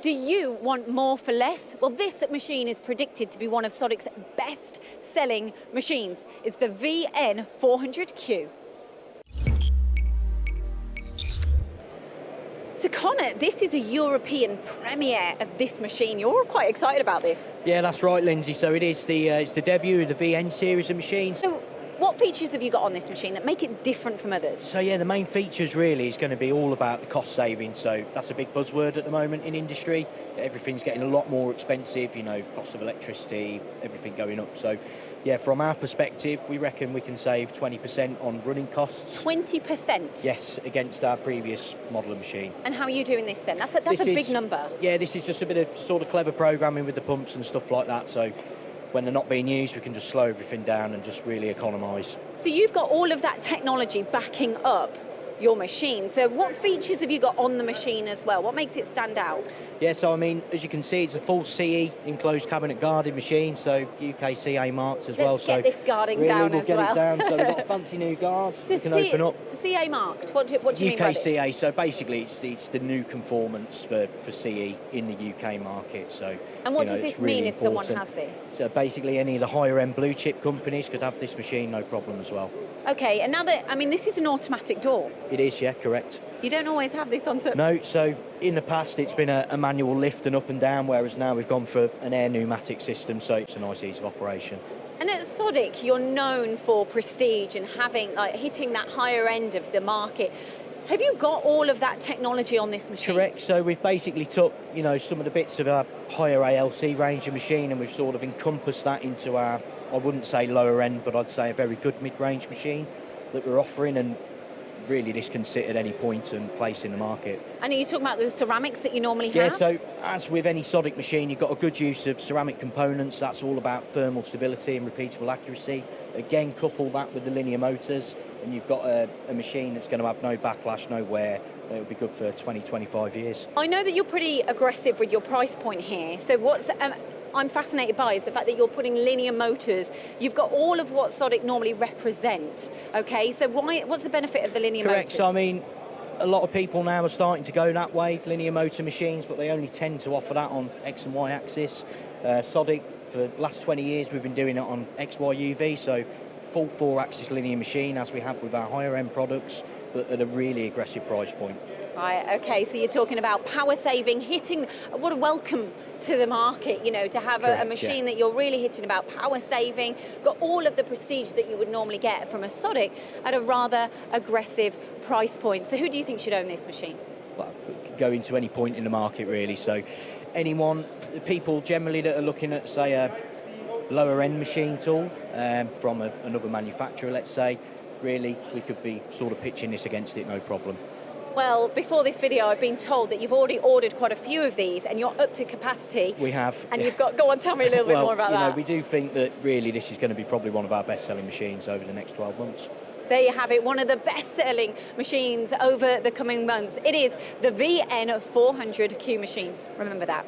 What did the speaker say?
Do you want more for less? Well, this machine is predicted to be one of Sodick's best-selling machines. It's the VN400Q. So Connor, this is a European premiere of this machine. You're quite excited about this. Yeah, that's right, Lindsay. So it is it's the debut of the VN series of machines. So what features have you got on this machine that make it different from others? So yeah, the main features really is going to be all about the cost saving. So that's a big buzzword at the moment in industry. Everything's getting a lot more expensive, you know, cost of electricity, everything going up. So yeah, from our perspective, we reckon we can save 20% on running costs. 20%? Yes, against our previous model of machine. And how are you doing this then? That's a big number. Yeah, this is just a bit of sort of clever programming with the pumps and stuff like that. So when they're not being used, we can just slow everything down and just really economise. So you've got all of that technology backing up your machine. So what features have you got on the machine as well? What makes it stand out? Yeah, so I mean, as you can see, it's a full CE enclosed cabinet guarded machine, so UK CA marked as well. Let's get this guarding down as well. We'll get it down. So we've got fancy new guards we can open up. CA marked. What do you mean by UK this? CA. So basically, it's the new conformance for CE in the UK market. So. And what does this mean if someone important. has this? So basically, any of the higher end blue chip companies could have this machine, no problem as well. Okay, and now that, I mean, this is an automatic door. It is, yeah, correct. You don't always have this on top. No, so in the past it's been a manual lift and up and down, whereas now we've gone for an air pneumatic system, so it's a nice ease of operation. And at Sodick, you're known for prestige and having, like, hitting that higher end of the market. Have you got all of that technology on this machine? Correct, so we've basically took, you know, some of the bits of our higher ALC range of machine and we've sort of encompassed that into our, I wouldn't say lower end, but I'd say a very good mid-range machine that we're offering, and really this can sit at any point and place in the market. And are you talking about the ceramics that you normally have? Yeah, so as with any Sodick machine, you've got a good use of ceramic components. That's all about thermal stability and repeatable accuracy. Again, couple that with the linear motors, and you've got a machine that's going to have no backlash, no wear. It'll be good for 20, 25 years. I know that you're pretty aggressive with your price point here. So what's I'm fascinated by is the fact that you're putting linear motors. You've got all of what Sodick normally represent. Okay, so what's the benefit of the linear motors? Correct. So I mean, a lot of people now are starting to go that way, linear motor machines, but they only tend to offer that on X and Y axis. Sodick, for the last 20 years, we've been doing it on XYUV, so full 4-axis linear machine, as we have with our higher end products, but at a really aggressive price point. Right, okay, so you're talking about power saving, hitting, what a welcome to the market, you know, to have a machine that you're really hitting about power saving, got all of the prestige that you would normally get from a Sodick at a rather aggressive price point. So who do you think should own this machine? Well, it could go into any point in the market really, so anyone, people generally that are looking at, say, a lower end machine tool from another manufacturer, let's say, really we could be sort of pitching this against it, no problem. Well, before this video, I've been told that you've already ordered quite a few of these and you're up to capacity. We have. And you've got, go on, tell me a little bit more about that. We do think that really this is going to be probably one of our best-selling machines over the next 12 months. There you have it, one of the best-selling machines over the coming months. It is the VN400Q machine. Remember that.